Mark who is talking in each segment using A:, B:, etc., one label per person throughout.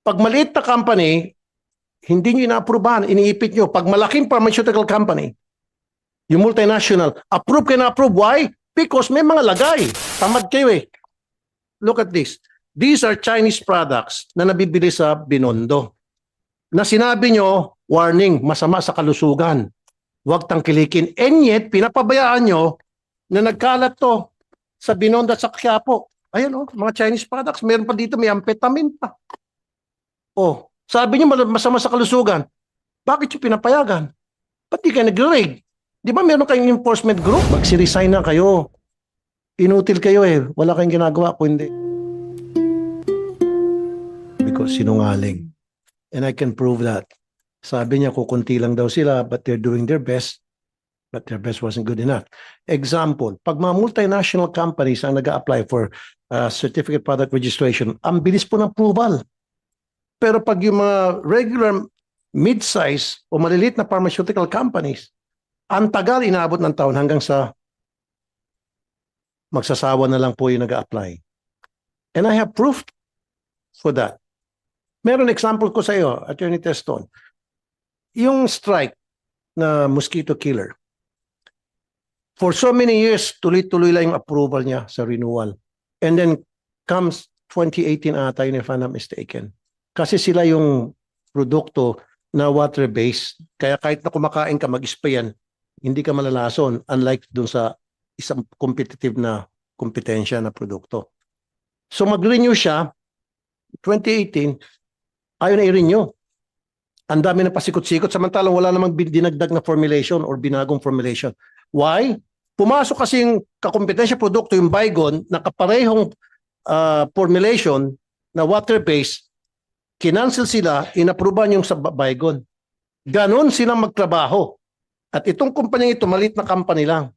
A: Pag maliit na company, hindi nyo inaaprubahan, iniipit nyo. Pag malaking pharmaceutical company, yung multinational, approve kayo na approve. Why? Because may mga lagay. Tamad kayo eh. Look at this. These are Chinese products na nabibili sa Binondo. Na sinabi nyo, warning, masama sa kalusugan. Huwag tangkilikin. And yet, pinapabayaan nyo na nagkalat to sa Binondo at sa Quiapo. Ayan o, mga Chinese products. Meron pa dito, may amphetamine pa. Oh, sabi nyo masama sa kalusugan. Bakit yung pinapayagan? Ba't di kayo nag-raid? Di ba meron kayong enforcement group? Magsi-resign na kayo. Inutil kayo eh. Wala kayong ginagawa kung hindi. Because sinungaling. And I can prove that. Sabi niya kukunti lang daw sila but they're doing their best. But their best wasn't good enough. Example, pag mga multinational companies ang nag-a-apply for certificate product registration, ang bilis po ng approval. Pero pag yung mga regular mid-size o maliliit na pharmaceutical companies, ang tagal inaabot ng taon hanggang sa magsasawa na lang po yung nag-a-apply. And I have proof for that. Meron example ko sa iyo, Attorney Teston. Yung strike na mosquito killer. For so many years, tuloy-tuloy lang yung approval niya sa renewal. And then comes 2018 ata yun, if I'm not mistaken. Kasi sila yung produkto na water-based. Kaya kahit na kumakain ka, mag-spray yan, hindi ka malalason. Unlike dun sa isang competitive na kompetensya na produkto. So mag-renew siya, 2018, ayaw na i-renew. Ang dami na pasikot-sikot, samantalang wala namang dinagdag na formulation or binagong formulation. Why? Pumasok kasi yung kakompetensya produkto, yung Baygon, na kaparehong formulation na water-based, kinancel sila, inapruban yung sa Baygon. Ganon silang magtrabaho. At itong kumpanya ito, maliit na company lang.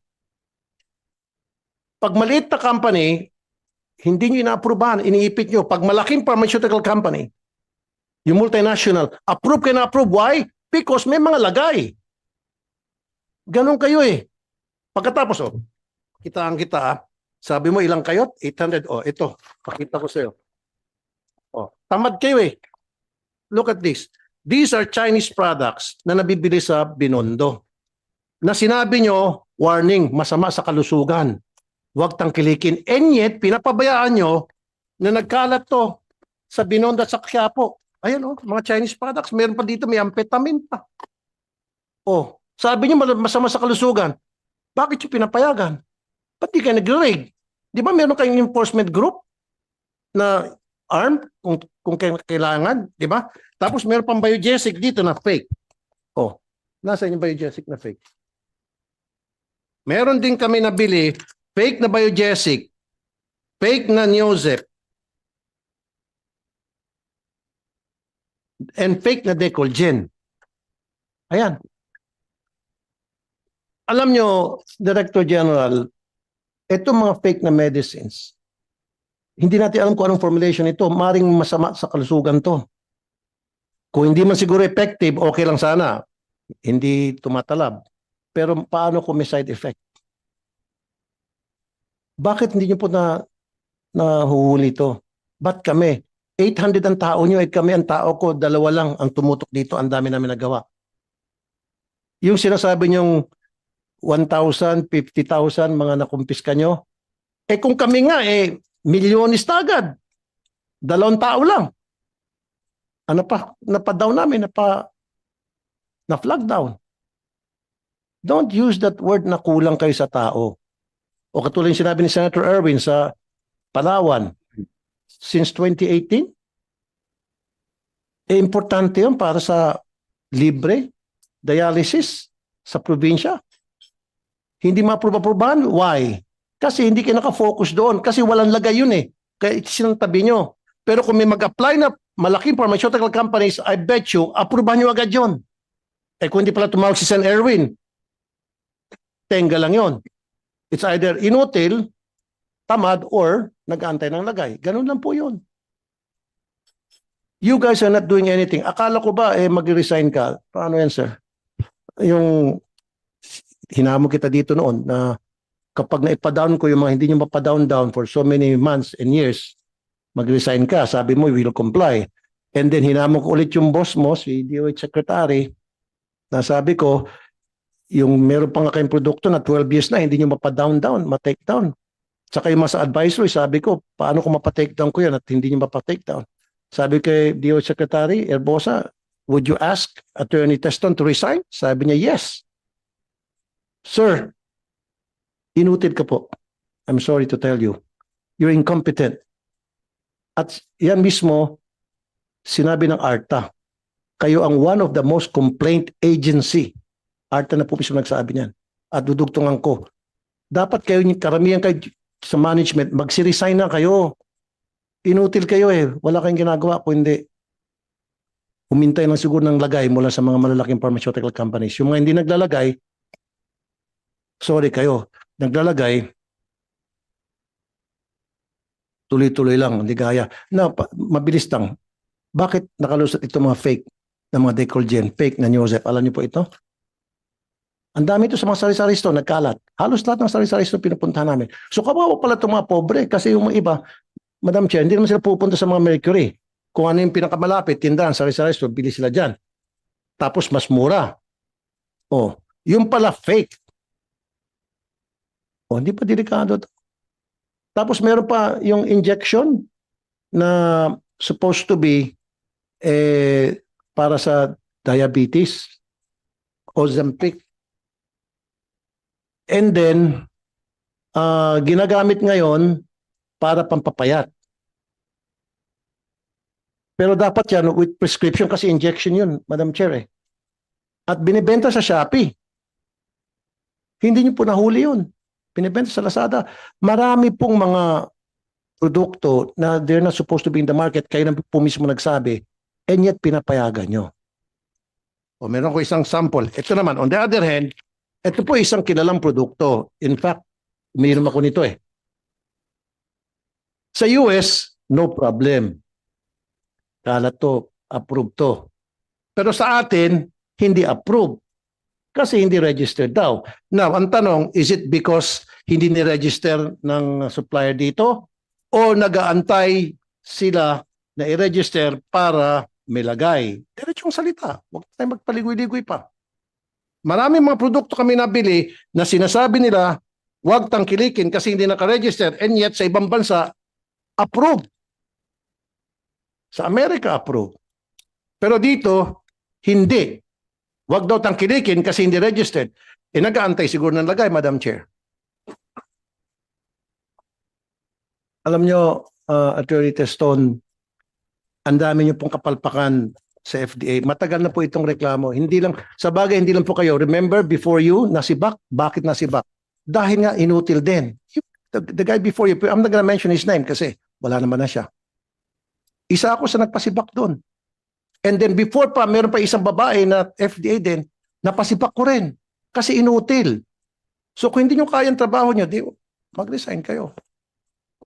A: Pag maliit na company, hindi nyo inaaprubahan, iniipit nyo. Pag malaking pharmaceutical company, yung multinational, approve kayo na approve. Why? Because may mga lagay. Ganon kayo eh. Pagkatapos, kitaan kita, sabi mo ilang kayo? 800. Ito, pakita ko sa'yo. Tamad kayo eh. Look at this. These are Chinese products na nabibili sa Binondo. Na sinabi nyo, warning, masama sa kalusugan. Huwag tangkilikin. And yet, pinapabayaan nyo na nagkalat to sa Binondo at sa Quiapo. Ayan mga Chinese products. Meron pa dito, may amphetamine pa. Sabi nyo masama sa kalusugan. Bakit yung pinapayagan? Ba't di kayo nag-raid? Di ba meron kayong enforcement group na armed kung kailangan? Di ba? Tapos meron pang biogesic dito na fake. Nasaan yung biogesic na fake? Meron din kami nabili fake na biogesic, fake na Neozep, and fake na Decolgen. Ayan. Alam nyo, Director General, itong mga fake na medicines, hindi natin alam kung anong formulation ito. Maring masama sa kalusugan to. Kung hindi man siguro effective, okay lang sana. Hindi tumatalab. Pero paano kung may side effect? Bakit hindi nyo po nahuhuli ito? Ba't kami? 800 ang tao nyo, kami ang tao ko, 2 lang ang tumutok dito, ang dami namin nagawa. Yung sinasabi nyong 1,000, 50,000 mga nakumpiska nyo. Kung kami nga, milyonis na agad. 2 tao lang. Ano pa? Napa-down namin, na-flag down. Don't use that word na kulang kayo sa tao. O katulad yung sinabi ni Senator Erwin sa Palawan, since 2018, importante yun para sa libre dialysis sa probinsya. Hindi ma-approve-approvehan. Why? Kasi hindi kayo nakafocus doon. Kasi walang lagay yun eh. Kaya silang tabi nyo. Pero kung may mag-apply na malaking pharmaceutical companies, I bet you, approvehan nyo agad yun. Kung hindi pala tumawag si Sen. Erwin, tenga lang yun. It's either inutil, tamad, or nag-aantay ng lagay. Ganun lang po yun. You guys are not doing anything. Akala ko ba mag-resign ka? Paano yan, sir? Yung hinamo kita dito noon na kapag naipa-down ko yung mga hindi nyo mapa-down for so many months and years, mag-resign ka. Sabi mo, we will comply. And then hinamon ko ulit yung boss mo, si DOH Secretary, na sabi ko, yung meron pa nga kayong produkto na 12 years na, hindi nyo mapa-down, ma-take down. Saka yung mga sa advisory, sabi ko, paano ko mapa-take down ko yan at hindi nyo mapa-take down? Sabi kay DOH Secretary Herbosa, would you ask Attorney Teston to resign? Sabi niya, yes. Sir, inutil ka po. I'm sorry to tell you. You're incompetent. At yan mismo, sinabi ng ARTA, kayo ang one of the most complaint agency. ARTA na po mismo nagsabi niyan. At dudugtungan ko. Dapat kayo, karamihan kayo sa management, magsi-resign na kayo. Inutil kayo eh. Wala kayong ginagawa kung hindi humintay lang siguro ng lagay mula sa mga malalaking pharmaceutical companies. Yung mga hindi naglalagay, sorry kayo, naglalagay, tuloy-tuloy lang, hindi gaya. Na, mabilis lang. Bakit nakalusot itong mga fake na mga Decolgen, fake na Newsep? Alam niyo po ito? Ang dami ito sa mga sari-sari store, nagkalat. Halos lahat ng sari-sari store pinupuntahan namin. So kawawa pala itong mga pobre kasi yung mga iba, Madam Chair, hindi naman sila pupunta sa mga Mercury. Kung ano yung pinakamalapit, tindahan, sari-sari store, bili sila dyan. Tapos mas mura. Oh, yung pala fake. Oh, hindi pa delikado to. Tapos meron pa yung injection na supposed to be para sa diabetes, Ozempic. And then, ginagamit ngayon para pampapayat. Pero dapat yan with prescription kasi injection yun, Madam Chair eh. At binibenta sa Shopee. Hindi niyo po nahuli yun. Binibenta sa Lazada. Marami pong mga produkto na they're not supposed to be in the market. Kayo na po mismo nagsabi. And yet pinapayagan nyo. O meron ko isang sample. Ito naman, on the other hand, ito po isang kilalang produkto. In fact, umiinom ako nito eh. Sa US, no problem. Kalat to, approved to. Pero sa atin, hindi approved. Kasi hindi registered daw. Now, ang tanong, is it because hindi ni-register ng supplier dito? O nag-aantay sila na i-register para may lagay? Diretsong salita. Huwag tayo magpaligoy-ligoy pa. Maraming mga produkto kami nabili na sinasabi nila, huwag tangkilikin kasi hindi naka-register, and yet sa ibang bansa, approved. Sa Amerika, approved. Pero dito, hindi. Huwag daw tangkilikin kasi hindi registered. Nag-aantay siguro ng lagay, Madam Chair. Alam nyo, Attorney Teston, ang dami nyo pong kapalpakan sa FDA. Matagal na po itong reklamo. Hindi lang, sa bagay, hindi lang po kayo. Remember, before you, nasibak. Bakit nasibak? Dahil nga inutil din. The guy before you, I'm not gonna mention his name kasi wala naman na siya. Isa ako sa nagpasibak doon. And then before pa, meron pa isang babae na FDA din, napasibak ko rin. Kasi inutil. So kung hindi nyo kayang trabaho nyo, di, mag-resign kayo.